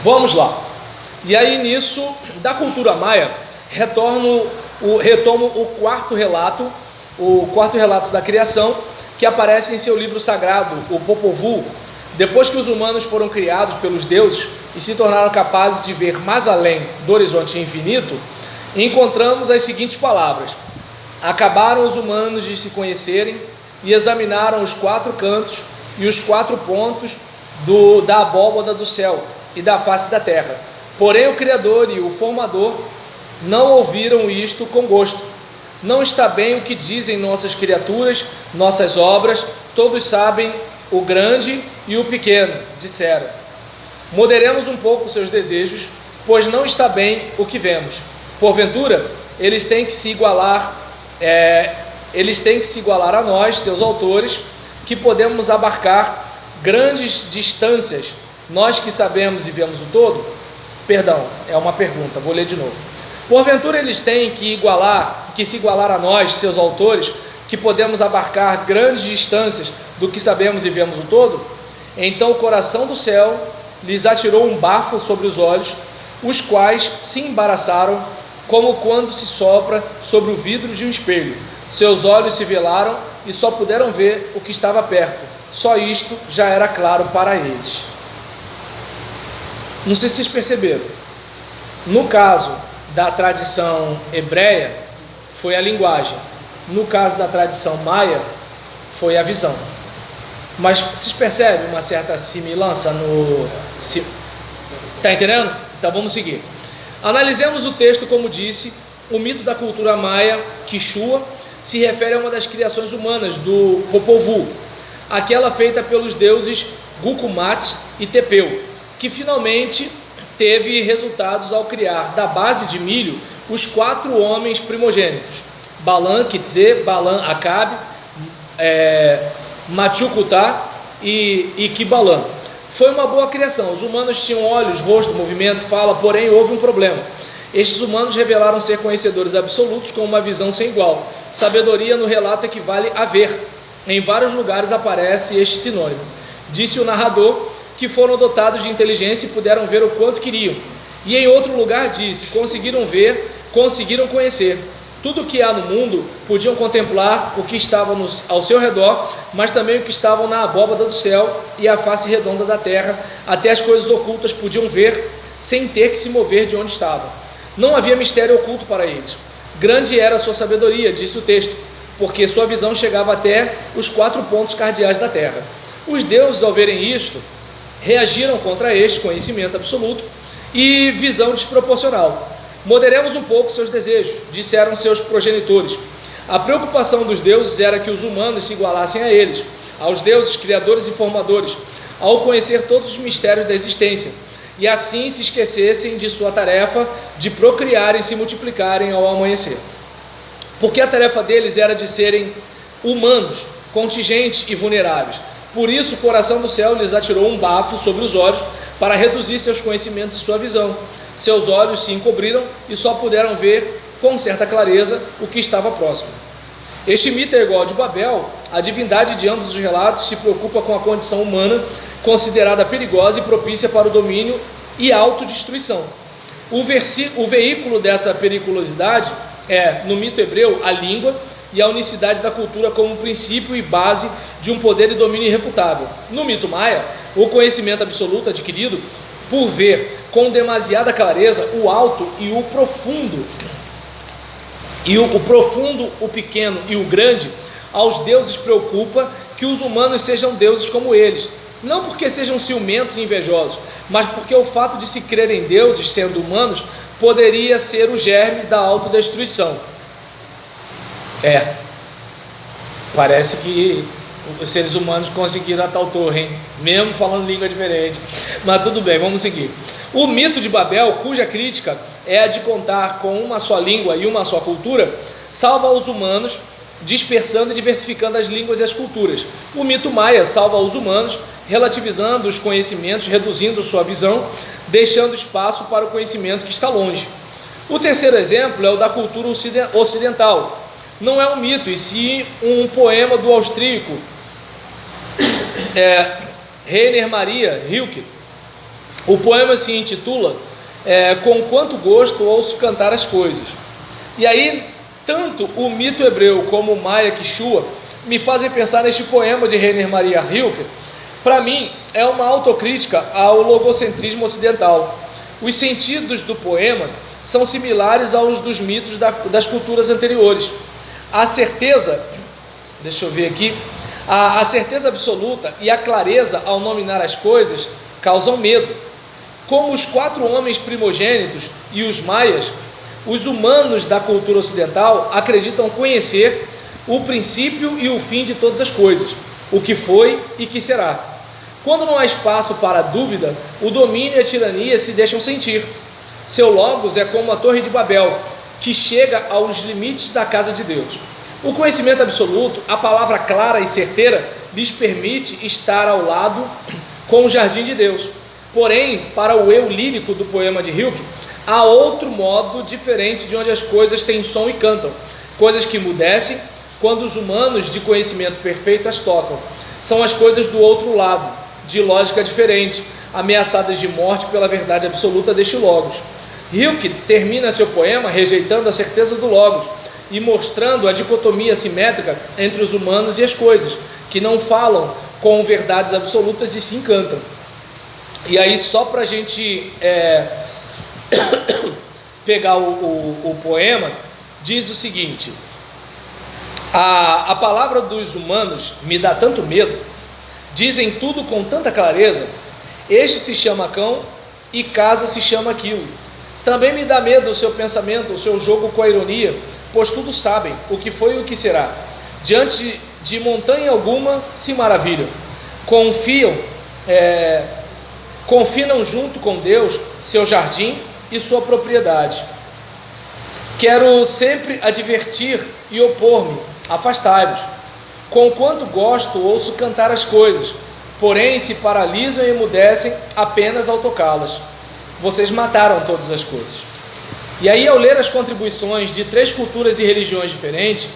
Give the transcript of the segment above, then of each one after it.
Vamos lá. E aí nisso, da cultura maia, retomo o quarto relato da criação, que aparece em seu livro sagrado, o Popol Vuh. Depois que os humanos foram criados pelos deuses e se tornaram capazes de ver mais além do horizonte infinito, encontramos as seguintes palavras: acabaram os humanos de se conhecerem e examinaram os 4 cantos e os 4 pontos da abóbada do céu e da face da terra. Porém o Criador e o Formador não ouviram isto com gosto. Não está bem o que dizem nossas criaturas, nossas obras, todos sabem o grande e o pequeno, disseram. Moderemos um pouco seus desejos, pois não está bem o que vemos. Porventura, eles têm que se igualar a nós, seus autores, que podemos abarcar grandes distâncias, nós que sabemos e vemos o todo? Perdão, é uma pergunta, vou ler de novo. Porventura eles têm que se igualar a nós, seus autores, que podemos abarcar grandes distâncias do que sabemos e vemos o todo? Então o coração do céu lhes atirou um bafo sobre os olhos, os quais se embaraçaram, como quando se sopra sobre o vidro de um espelho. Seus olhos se velaram e só puderam ver o que estava perto. Só isto já era claro para eles. Não sei se vocês perceberam. No caso da tradição hebreia, foi a linguagem. No caso da tradição maia, foi a visão. Mas vocês percebem uma certa semelhança no... Está entendendo? Então vamos seguir. Analisemos o texto. Como disse, o mito da cultura maia, Quichua, se refere a uma das criações humanas do Popol Vuh, aquela feita pelos deuses Gucumat e Tepeu, que finalmente teve resultados ao criar da base de milho os 4 homens primogênitos: Balan, Kitze, Balan, Acabe, Machucutá e Quibalan. Foi uma boa criação. Os humanos tinham olhos, rosto, movimento, fala, porém houve um problema. Estes humanos revelaram ser conhecedores absolutos com uma visão sem igual. Sabedoria no relato equivale a ver. Em vários lugares aparece este sinônimo. Disse o narrador que foram dotados de inteligência e puderam ver o quanto queriam. E em outro lugar disse, conseguiram ver, conseguiram conhecer. Tudo o que há no mundo podiam contemplar o que estava ao seu redor, mas também o que estava na abóbada do céu e a face redonda da terra. Até as coisas ocultas podiam ver sem ter que se mover de onde estavam. Não havia mistério oculto para eles. Grande era a sua sabedoria, disse o texto, porque sua visão chegava até os 4 pontos cardeais da terra. Os deuses, ao verem isto, reagiram contra este conhecimento absoluto e visão desproporcional. Moderemos um pouco seus desejos, disseram seus progenitores. A preocupação dos deuses era que os humanos se igualassem a eles, aos deuses, criadores e formadores, ao conhecer todos os mistérios da existência, e assim se esquecessem de sua tarefa de procriar e se multiplicarem ao amanhecer. Porque a tarefa deles era de serem humanos, contingentes e vulneráveis. Por isso o coração do céu lhes atirou um bafo sobre os olhos para reduzir seus conhecimentos e sua visão. Seus olhos se encobriram e só puderam ver com certa clareza o que estava próximo. Este mito é igual ao de Babel. A divindade de ambos os relatos se preocupa com a condição humana, considerada perigosa e propícia para o domínio e autodestruição. O veículo dessa periculosidade é, no mito hebreu, a língua e a unicidade da cultura como princípio e base de um poder e domínio irrefutável. No mito maia, o conhecimento absoluto adquirido por ver com demasiada clareza o alto e o profundo, o pequeno e o grande, aos deuses preocupa que os humanos sejam deuses como eles, não porque sejam ciumentos e invejosos, mas porque o fato de se crer em deuses sendo humanos poderia ser o germe da autodestruição. Parece que os seres humanos conseguiram a tal torre, hein? Mesmo falando língua diferente, mas tudo bem, vamos seguir. O mito de Babel, cuja crítica é a de contar com uma só língua e uma só cultura, salva os humanos, dispersando e diversificando as línguas e as culturas. O mito maia salva os humanos, relativizando os conhecimentos, reduzindo sua visão, deixando espaço para o conhecimento que está longe. O terceiro exemplo é o da cultura ocidental. Não é um mito, e sim um poema do austríaco Rainer Maria Rilke, O poema se intitula Com Quanto Gosto Ouço Cantar as Coisas. E aí, tanto o mito hebreu como o Maia Quechua me fazem pensar neste poema de Rainer Maria Rilke. Para mim, é uma autocrítica ao logocentrismo ocidental. Os sentidos do poema são similares aos dos mitos das culturas anteriores. A certeza, deixa eu ver aqui, a certeza absoluta e a clareza ao nominar as coisas causam medo. Como os 4 homens primogênitos e os maias, os humanos da cultura ocidental acreditam conhecer o princípio e o fim de todas as coisas, o que foi e que será. Quando não há espaço para a dúvida, o domínio e a tirania se deixam sentir. Seu logos é como a Torre de Babel, que chega aos limites da casa de Deus. O conhecimento absoluto, a palavra clara e certeira, lhes permite estar ao lado com o jardim de Deus. Porém, para o eu lírico do poema de Rilke, há outro modo diferente de onde as coisas têm som e cantam, coisas que emudecem quando os humanos de conhecimento perfeito as tocam. São as coisas do outro lado, de lógica diferente, ameaçadas de morte pela verdade absoluta deste logos. Rilke termina seu poema rejeitando a certeza do logos e mostrando a dicotomia simétrica entre os humanos e as coisas, que não falam com verdades absolutas e se encantam. E aí, só para a gente pegar o poema, diz o seguinte: a palavra dos humanos me dá tanto medo, dizem tudo com tanta clareza, este se chama cão e casa se chama aquilo. Também me dá medo o seu pensamento, o seu jogo com a ironia, pois tudo sabem, o que foi e o que será. Diante de montanha alguma se maravilham, confinam junto com Deus seu jardim e sua propriedade. Quero sempre advertir e opor-me, afastai-vos. Com quanto gosto ouço cantar as coisas, porém se paralisam e emudecem apenas ao tocá-las. Vocês mataram todas as coisas. E aí, ao ler as contribuições de 3 culturas e religiões diferentes,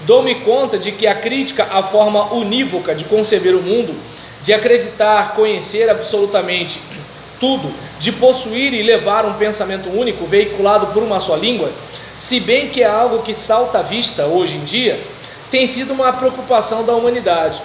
dou-me conta de que a crítica à forma unívoca de conceber o mundo, de acreditar, conhecer absolutamente tudo, de possuir e levar um pensamento único veiculado por uma só língua, se bem que é algo que salta à vista hoje em dia, tem sido uma preocupação da humanidade.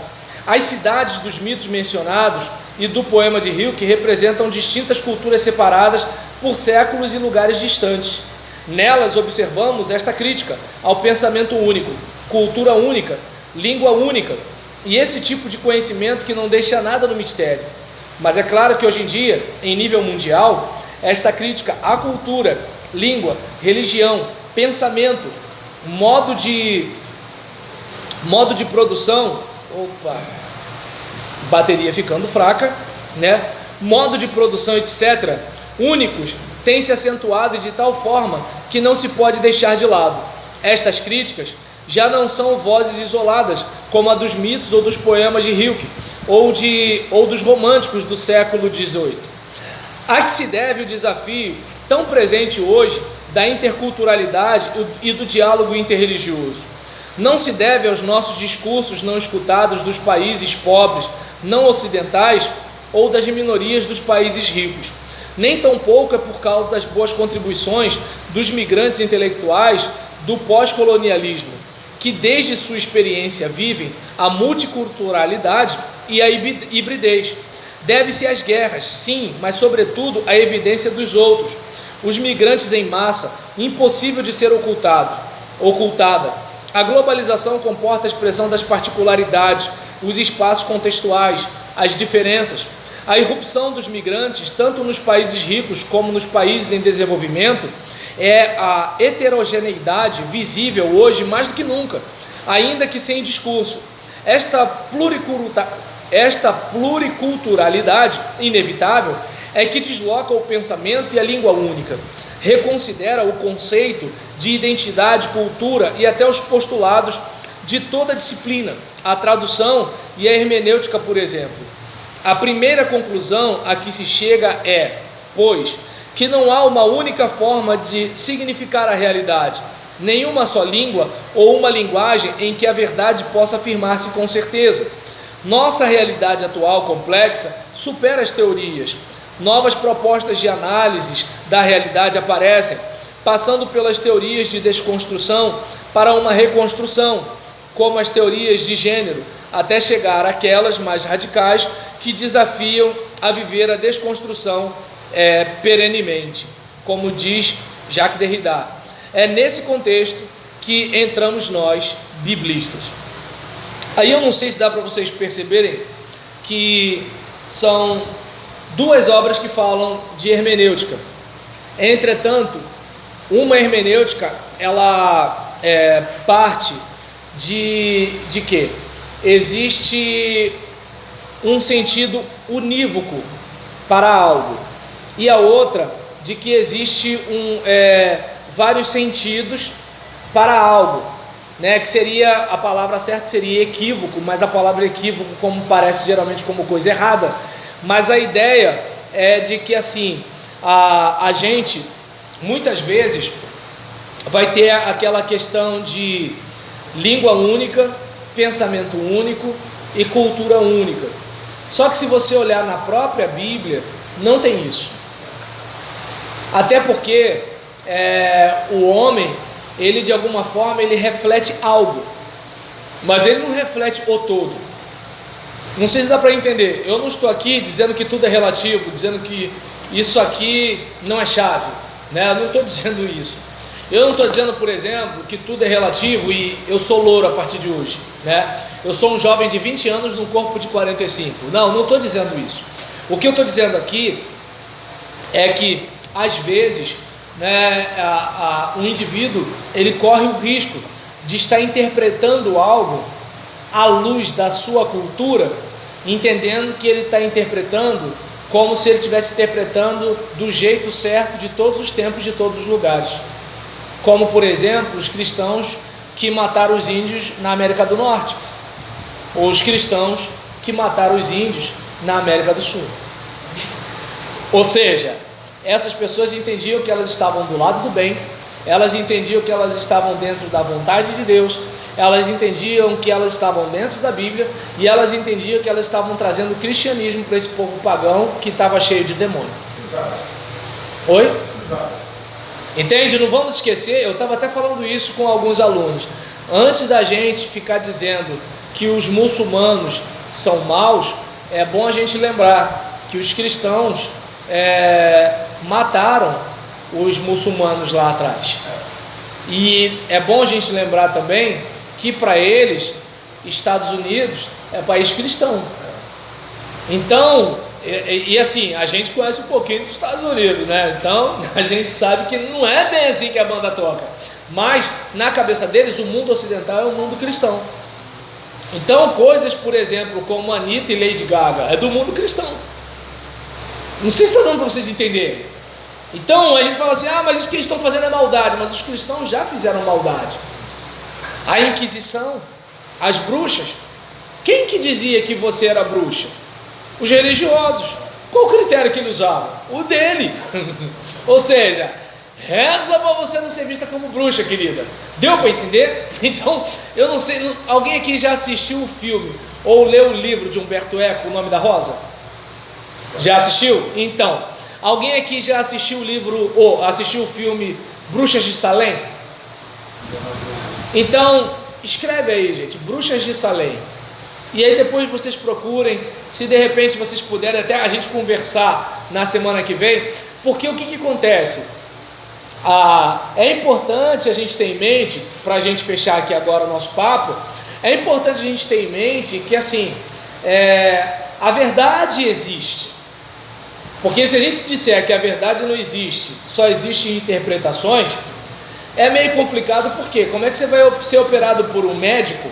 As cidades dos mitos mencionados e do poema de Rilke representam distintas culturas separadas por séculos e lugares distantes. Nelas observamos esta crítica ao pensamento único, cultura única, língua única, e esse tipo de conhecimento que não deixa nada no mistério. Mas é claro que hoje em dia, em nível mundial, esta crítica à cultura, língua, religião, pensamento, modo de produção, bateria ficando fraca, né? Modo de produção, etc., únicos, tem se acentuado de tal forma que não se pode deixar de lado. Estas críticas já não são vozes isoladas, como a dos mitos ou dos poemas de Rilke, ou dos românticos do século XVIII. A que se deve o desafio tão presente hoje da interculturalidade e do diálogo interreligioso. Não se deve aos nossos discursos não escutados dos países pobres, não ocidentais, ou das minorias dos países ricos. Nem tampouco é por causa das boas contribuições dos migrantes intelectuais do pós-colonialismo, que desde sua experiência vivem a multiculturalidade e a hibridez. Deve-se às guerras, sim, mas sobretudo à evidência dos outros. Os migrantes em massa, impossível de ser ocultada. A globalização comporta a expressão das particularidades, os espaços contextuais, as diferenças. A irrupção dos migrantes, tanto nos países ricos como nos países em desenvolvimento, é a heterogeneidade visível hoje mais do que nunca, ainda que sem discurso. Esta pluriculturalidade inevitável é que desloca o pensamento e a língua única, reconsidera o conceito de identidade, cultura e até os postulados de toda a disciplina, a tradução e a hermenêutica, por exemplo. A primeira conclusão a que se chega é, pois, que não há uma única forma de significar a realidade, nenhuma só língua ou uma linguagem em que a verdade possa afirmar-se com certeza. Nossa realidade atual complexa supera as teorias. Novas propostas de análise da realidade aparecem, passando pelas teorias de desconstrução para uma reconstrução, como as teorias de gênero, até chegar àquelas mais radicais que desafiam a viver a desconstrução perenemente, como diz Jacques Derrida. É nesse contexto que entramos nós, biblistas. Aí eu não sei se dá para vocês perceberem que são duas obras que falam de hermenêutica. Entretanto, uma hermenêutica, ela parte de quê? Existe um sentido unívoco para algo, e a outra de que existe vários sentidos para algo, né? Que seria, a palavra certa seria equívoco, mas a palavra equívoco como parece geralmente como coisa errada, mas a ideia é de que assim, a gente muitas vezes vai ter aquela questão de língua única, pensamento único e cultura única. Só que se você olhar na própria Bíblia, não tem isso. Até porque o homem, ele de alguma forma, ele reflete algo, mas ele não reflete o todo. Não sei se dá para entender. Eu não estou aqui dizendo que tudo é relativo, dizendo que isso aqui não é chave, né? Eu não estou dizendo isso. Eu não estou dizendo, por exemplo, que tudo é relativo e eu sou louro a partir de hoje, né? Eu sou um jovem de 20 anos num corpo de 45. Não estou dizendo isso. O que eu estou dizendo aqui é que, às vezes, né, um indivíduo, ele corre o risco de estar interpretando algo à luz da sua cultura, entendendo que ele está interpretando como se ele estivesse interpretando do jeito certo de todos os tempos, de todos os lugares. Como, por exemplo, os cristãos que mataram os índios na América do Norte, ou os cristãos que mataram os índios na América do Sul. Ou seja, essas pessoas entendiam que elas estavam do lado do bem, elas entendiam que elas estavam dentro da vontade de Deus, elas entendiam que elas estavam dentro da Bíblia, e elas entendiam que elas estavam trazendo o cristianismo para esse povo pagão que estava cheio de demônio. Oi? Entende? Não vamos esquecer, eu estava até falando isso com alguns alunos. Antes da gente ficar dizendo que os muçulmanos são maus, é bom a gente lembrar que os cristãos mataram os muçulmanos lá atrás. E é bom a gente lembrar também que para eles, Estados Unidos é país cristão. Então, assim, a gente conhece um pouquinho dos Estados Unidos, né? Então, a gente sabe que não é bem assim que a banda toca. Mas, na cabeça deles, o mundo ocidental é o mundo cristão. Então, coisas, por exemplo, como Anitta e Lady Gaga, é do mundo cristão. Não sei se está dando para vocês entenderem. Então, a gente fala assim, mas isso que eles estão fazendo é maldade. Mas os cristãos já fizeram maldade. A Inquisição, as bruxas. Quem que dizia que você era bruxa? Os religiosos. Qual o critério que ele usava? O dele. Ou seja, reza para você não ser vista como bruxa, querida. Deu para entender? Então, eu não sei, alguém aqui já assistiu o filme ou leu o livro de Humberto Eco, O Nome da Rosa? Já assistiu? Então, alguém aqui já assistiu o livro ou assistiu o filme Bruxas de Salem? Então, escreve aí, gente, Bruxas de Salem. E aí depois vocês procurem, se de repente vocês puderem até a gente conversar na semana que vem, porque o que acontece? É importante a gente ter em mente, para a gente fechar aqui agora o nosso papo, é importante a gente ter em mente que assim, a verdade existe. Porque se a gente disser que a verdade não existe, só existem interpretações, é meio complicado, porque como é que você vai ser operado por um médico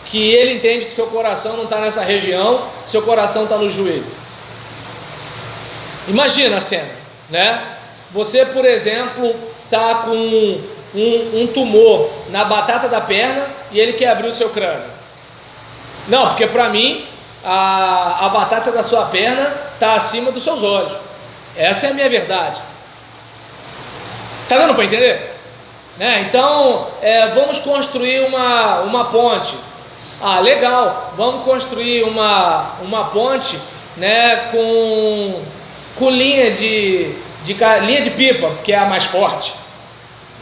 que ele entende que seu coração não está nessa região, seu coração está no joelho? Imagina a cena, né? Você, por exemplo, está com um tumor na batata da perna e ele quer abrir o seu crânio. Não, porque para mim a batata da sua perna está acima dos seus olhos. Essa é a minha verdade. Está dando para entender? Né? Então, vamos construir uma ponte. Legal, vamos construir uma ponte, né, com linha de pipa, que é a mais forte.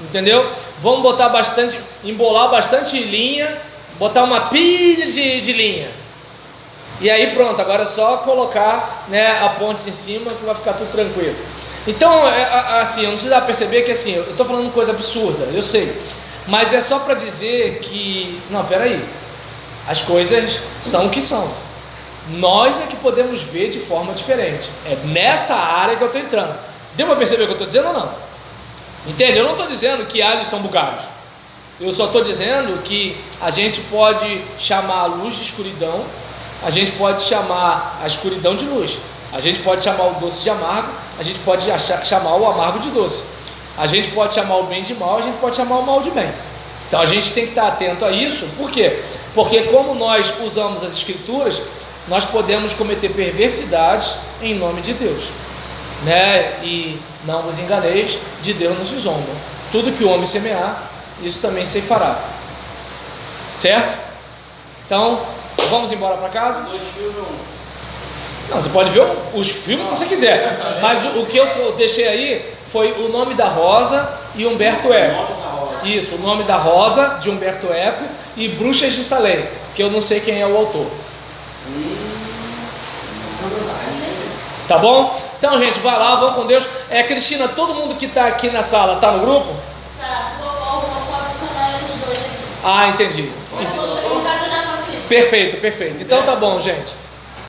Entendeu? Vamos botar bastante, embolar bastante linha, botar uma pilha de linha. E aí pronto, agora é só colocar, né, a ponte em cima que vai ficar tudo tranquilo. Então, assim, eu não precisa perceber que assim, eu estou falando coisa absurda, eu sei. Mas é só para dizer que, não, peraí, as coisas são o que são. Nós é que podemos ver de forma diferente. É nessa área que eu estou entrando. Deu para perceber o que eu estou dizendo ou não? Entende? Eu não estou dizendo que alhos são bugalhos. Eu só estou dizendo que a gente pode chamar a luz de escuridão, a gente pode chamar a escuridão de luz, a gente pode chamar o doce de amargo, a gente pode chamar o amargo de doce, a gente pode chamar o bem de mal, a gente pode chamar o mal de bem. Então a gente tem que estar atento a isso. Por quê? Porque como nós usamos as escrituras, nós podemos cometer perversidades em nome de Deus, né? E não vos enganeis, de Deus não se zomba. Tudo que o homem semear, isso também se fará. Certo? Então, vamos embora para casa? Não, você pode ver os filmes que você quiser. Mas o que eu deixei aí foi o nome da Rosa e Humberto Eco. Isso, o nome da Rosa, de Humberto Eco, e Bruxas de Salem, que eu não sei quem é o autor. Tá bom? Então, gente, vai lá, vamos com Deus. Cristina, todo mundo que está aqui na sala está no grupo? Tá, vou só adicionar eles dois aqui. Ah, entendi. Em casa eu já faço isso. Perfeito. Então tá bom, gente.